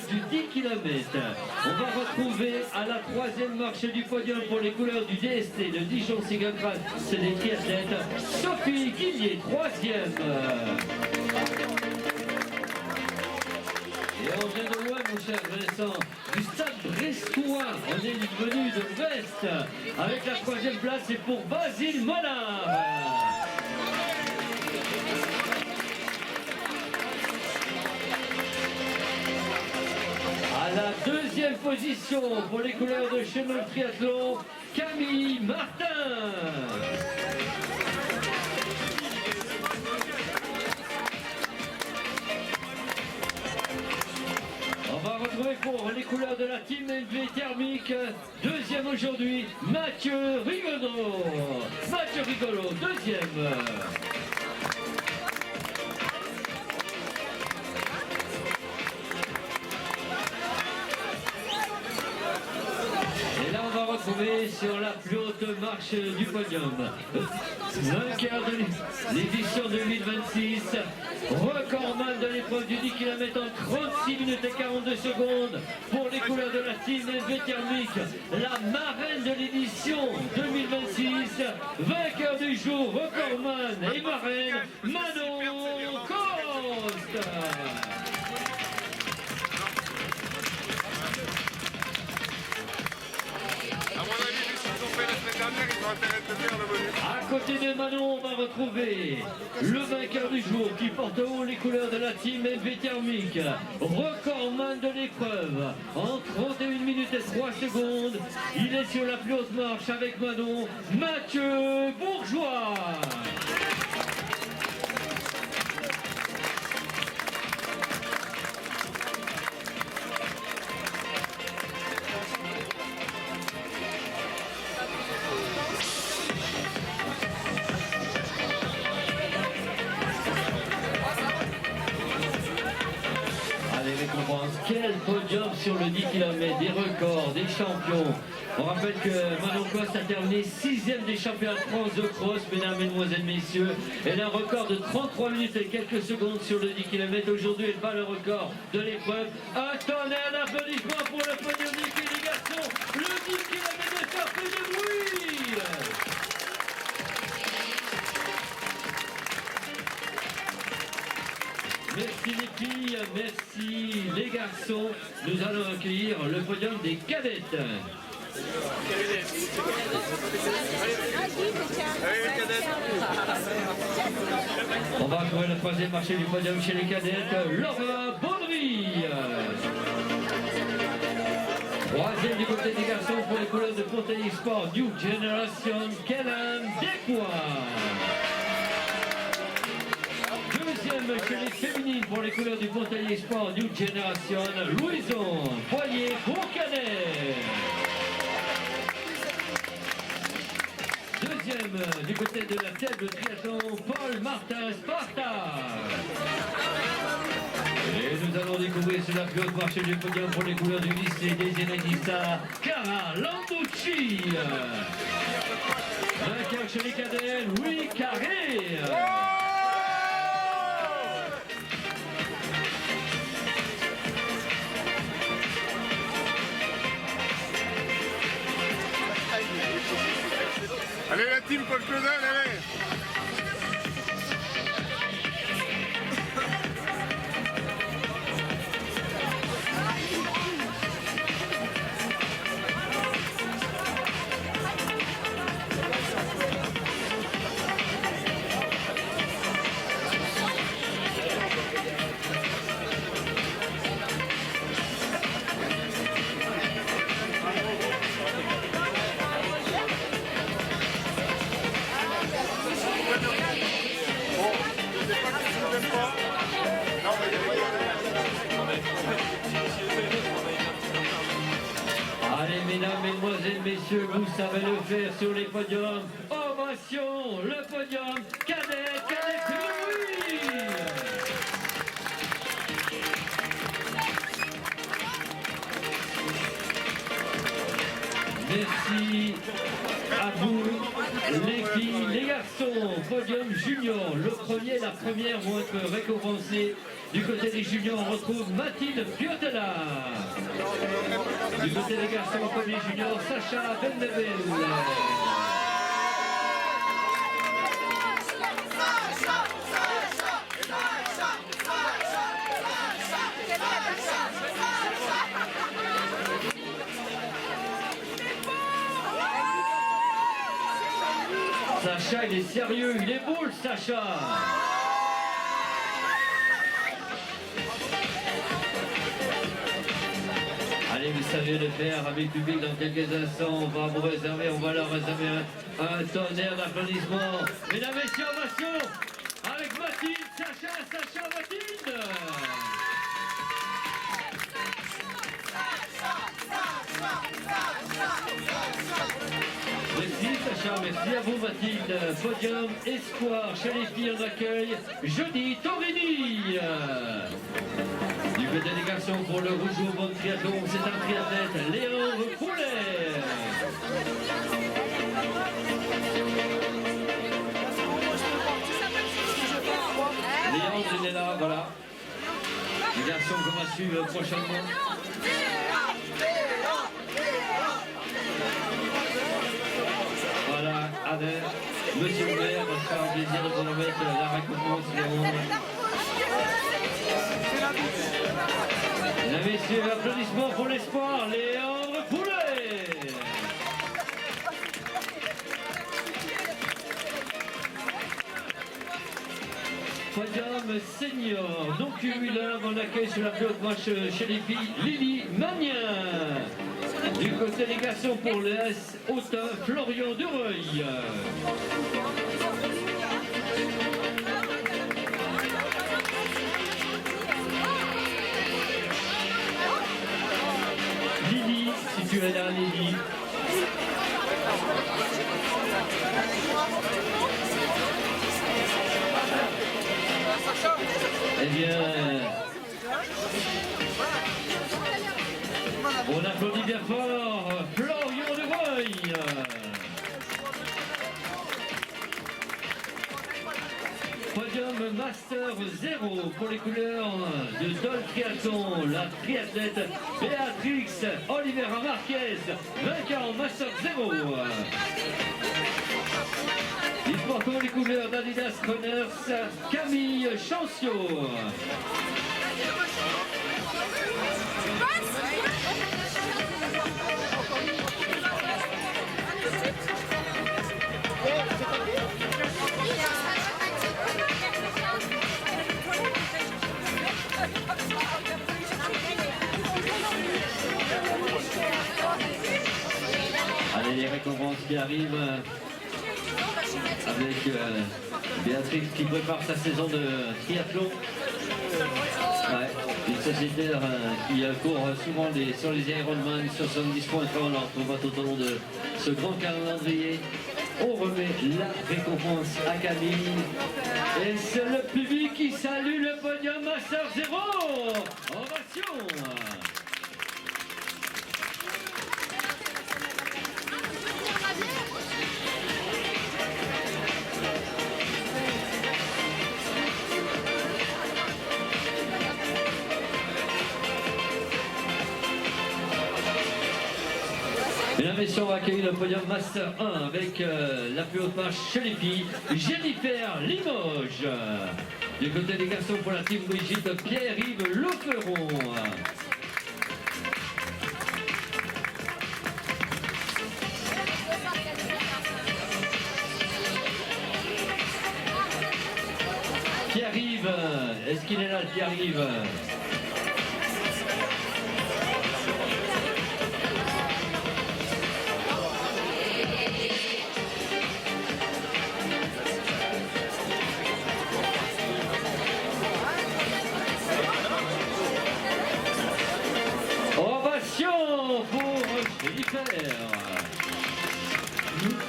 du 10 km. On va retrouver à la troisième marche du podium pour les couleurs du DST, le Dijon Sigacrat, c'est des triathlètes. Sophie Guillier, troisième. Et on vient de loin, mon cher Vincent, du stade brestois. On est venu de l'Ouest. Avec la troisième place, c'est pour Basile Mollard. À la deuxième position pour les couleurs de Chemin Triathlon, Camille Martin. On va retrouver pour les couleurs de la team MV Thermique, deuxième aujourd'hui, Mathieu Rigolo. Mathieu Rigolo, deuxième. Et là, on va retrouver sur la plus haute marche du podium, vainqueur de l'édition 2026, recordman de l'épreuve du 10 km en 36 minutes et 42 secondes pour les couleurs de la team MV Thermique, la marraine de l'édition 2026, vainqueur du jour, recordman et marraine, Manon Coste. À côté de Manon, on va retrouver le vainqueur du jour qui porte haut les couleurs de la team MV Thermique, recordman de l'épreuve en 31 minutes et 3 secondes. Il est sur la plus haute marche avec Manon, Mathieu Bourgeois. Quel podium sur le 10 km, des records, des champions. On rappelle que Manon Coste a terminé 6e des championnats de France de cross, mesdames, mesdemoiselles, messieurs. Elle a un record de 33 minutes et quelques secondes sur le 10 km. Aujourd'hui, elle bat le record de l'épreuve. Un tonnerre d'applaudissements pour le podium des filles et des garçons. Le 10 km de faire plus de bruit. Merci les filles, merci les garçons. Nous allons accueillir le podium des cadettes. On va retrouver le troisième marché du podium chez les cadettes, Laura Baudry. Troisième du côté des garçons pour les couleurs de Pontailly Sport, New Generation, Kellan Despois. Deuxième chez les féminines pour les couleurs du Pontailly Sport New Generation, Louison Boyer-Bourcanet. Deuxième du côté de la tête de triathlon, Paul Martin Sparta. Et nous allons découvrir sur la plus haute marche du podium pour les couleurs du lycée des Enedista, Cara Lambucci. Vainqueur chez les cadets, Louis Carré. Allez la team Paul Claudel, allez. Allez, mesdames, mesdemoiselles, messieurs, vous savez le faire sur les podiums. Ovation, le podium, cadet, oui. Merci à vous, les filles, les garçons. Podium junior, le premier et la première vont être récompensés Du côté des juniors, on retrouve Mathilde Piotella. Du côté des garçons, on connaît juniors, Sacha Vendeville. Sacha, il est sérieux, il est beau le Sacha. Allez, vous savez le faire avec le public dans quelques instants. On va leur réserver un tonnerre d'applaudissements. Mesdames et messieurs, ovation avec Mathilde, Sacha, Mathilde. Merci Sacha, merci à vous Mathilde. Podium Espoir chez les filles en accueil, Jody Torini. Du côté des garçons pour le rouge au bon triathlon, c'est un triathlète, Léandre Poulet. Léandre, il est là, voilà. Les garçons qu'on va suivre prochainement. Voilà, avec Monsieur le maire, on se fait un plaisir de vous remettre la récompense, Léandre. Mesdames et messieurs, applaudissements pour l'espoir, Léandre Poulet. Podium senior, non cumulable, on accueille sur la plus haute marche chez les filles, Lily Magnin. Du côté des garçons pour le S, Autun, Florian Dureuil. Lily, si tu es là, Lily. Eh bien, on applaudit bien fort Florian Dureuil. Podium Master 0 pour les couleurs de Dol Triathlon, la triathlète Béatrix Oliveira Marquez, vainqueur en Master 0. Ils portent les couleurs d'Adidas Runners, Camille Chancio. Allez, les récompenses qui arrivent avec Béatrix qui prépare sa saison de triathlon. Ouais, une société qui court souvent sur les Ironman 70 points. On la retrouvera tout au long de ce grand calendrier. On remet la récompense à Camille. Et c'est le public qui salue le podium Master 0. Ovation. Mesdames et messieurs, on va accueillir le podium Master 1 avec la plus haute marche chez les filles, Jennifer Limoges. Du côté des garçons pour la team Brigitte, Pierre-Yves Lauferon. Pierre-Yves, est-ce qu'il est là le Pierre-Yves?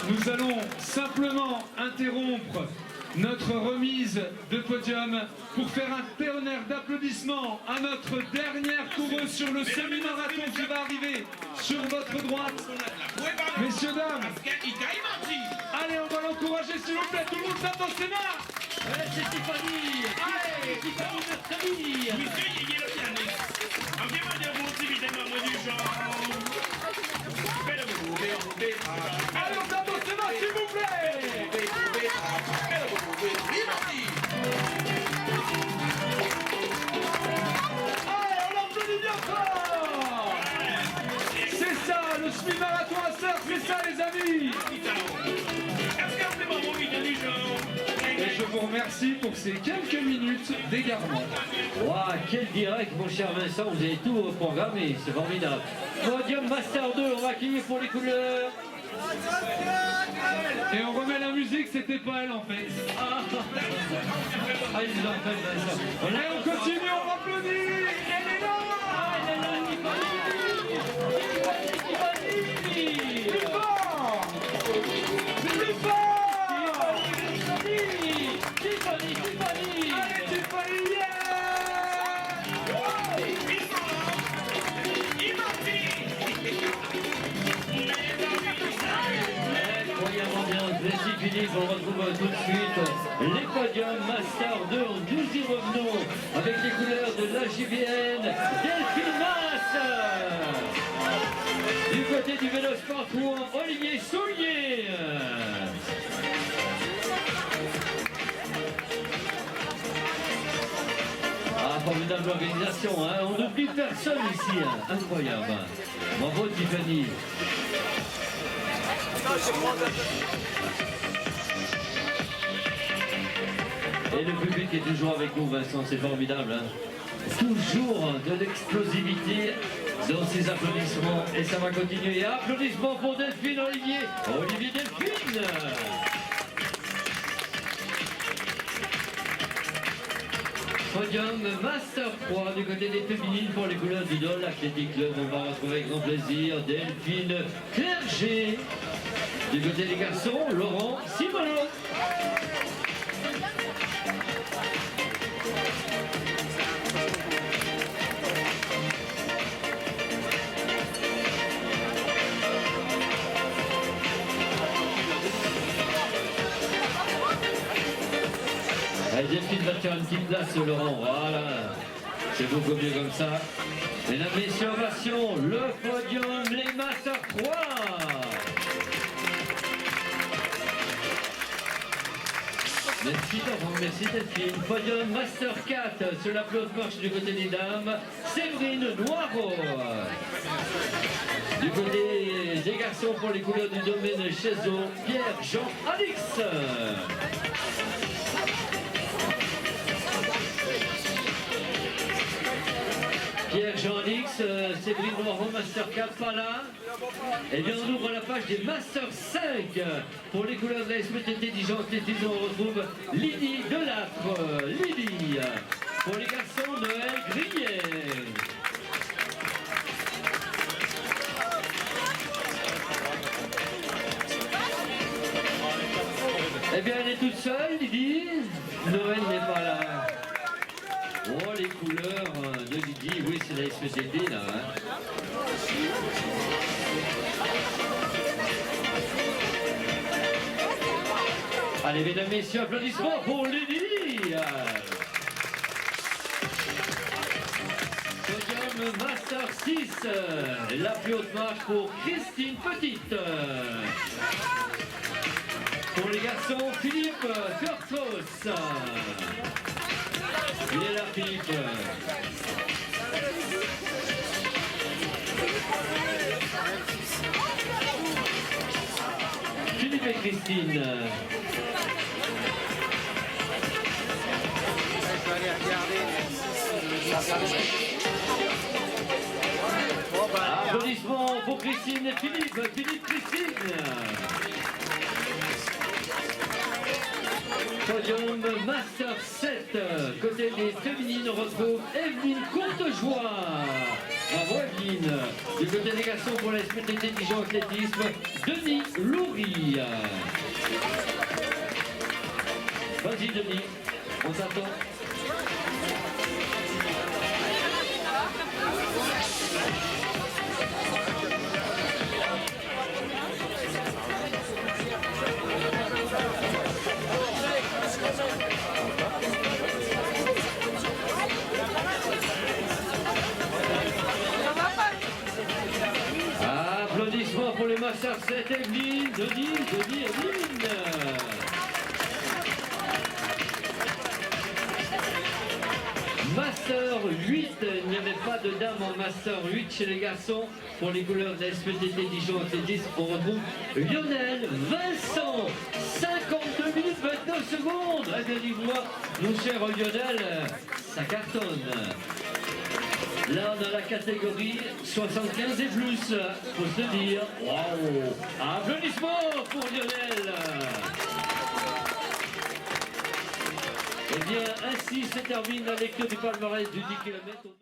Nous allons simplement interrompre notre remise de podium pour faire un tonnerre d'applaudissements à notre dernière coureuse sur le semi-marathon qui va arriver sur votre droite. Messieurs, dames, allez, on va l'encourager s'il vous plaît, tout le monde tape dans ses mains. Voilà, c'est Stéphanie. Allez, Stéphanie Meurtrier. Allez, on tape dans ses mains s'il vous plaît. Allez, on l'applaudit bien fort. C'est ça, le semi-marathon à Sœur, c'est ça les amis. Et je vous remercie pour ces quelques minutes d'égarement. Waouh, quel direct, mon cher Vincent, vous avez tout programmé, c'est formidable. Podium Master 2, on va accueillir pour les couleurs. Et on remet la musique, c'était pas elle en fait. Ah, ils nous ont fait Vincent. Et on continue, on applaudit. Elle est là. Tiffany. Plus fort. Plus fort. Tiffany. Allez, Tiffany, yeah. Incroyable ambiance, merci Philippe, on retrouve tout de suite les podiums Master 2, nous y revenons avec les couleurs de l'AJVN, Delphine Masse. Du côté du Vélosport Rouen, Olivier Soulier. Ah, formidable organisation, hein. On n'oublie personne ici, hein. Incroyable. Bravo Tiffany. Et le public est toujours avec nous, Vincent, c'est formidable. Hein. Toujours de l'explosivité dans ces applaudissements. Et ça va continuer. Applaudissements pour Delphine Olivier. Olivier Delphine. Podium Master 3 du côté des féminines pour les couleurs du Dole Athletic Club. On va retrouver avec grand plaisir Delphine Clerget. Du côté des garçons, Laurent Simoneau. Allez, Delphine va te faire une petite place, Laurent. Voilà. C'est beaucoup mieux comme ça. Mesdames, messieurs, ovation, le podium, les Master 3. Merci Laurent, merci Delphine. Podium Master 4 sur la plus haute marche du côté des dames, Séverine Noireau. Du côté des garçons pour les couleurs du domaine Cheseau, Pierre-Jean Alix. Pierre-Jean Alix, Séverine Noireau, Master 4, pas là. Et bien on ouvre la page des Master 5 pour les couleurs de la SPTT Dijon Athlétisme. On retrouve Lydie Delattre, Lydie. Pour les garçons, Noël Grillet. Eh bien elle est toute seule, Lydie. Noël n'est pas là. Oh, les couleurs de Lydie, oui, c'est la SPTT là. Hein. Allez, mesdames, messieurs, applaudissements pour Lydie. Podium Master 6, la plus haute marche pour Christine Petite. Pour les garçons, Philippe Curtos. Il est là, Philippe. Philippe et Christine. Applaudissements pour Christine et Philippe. Philippe, Christine. Podium Master 7. Côté des féminines, on retrouve Evelyne Courtejoie. Bravo Evelyne. Du côté des garçons pour la SPTT Dijon Athlétisme, Denis Loury. Vas-y Denis, on t'attend. Applaudissements pour les Master 7 Evelyne, Denis, Evelyne. Master 8, il n'y avait pas de dame en Master 8 chez les garçons. Pour les couleurs de la SPTT Dijon Athlétisme, on retrouve Lionel Vincent, 52 minutes 29 secondes. À demi-voix, mon cher Lionel, ça cartonne. Là, dans la catégorie 75 et plus, faut se dire, waouh! Applaudissements pour Lionel! Eh bien, ainsi se termine la lecture du palmarès du 10 km.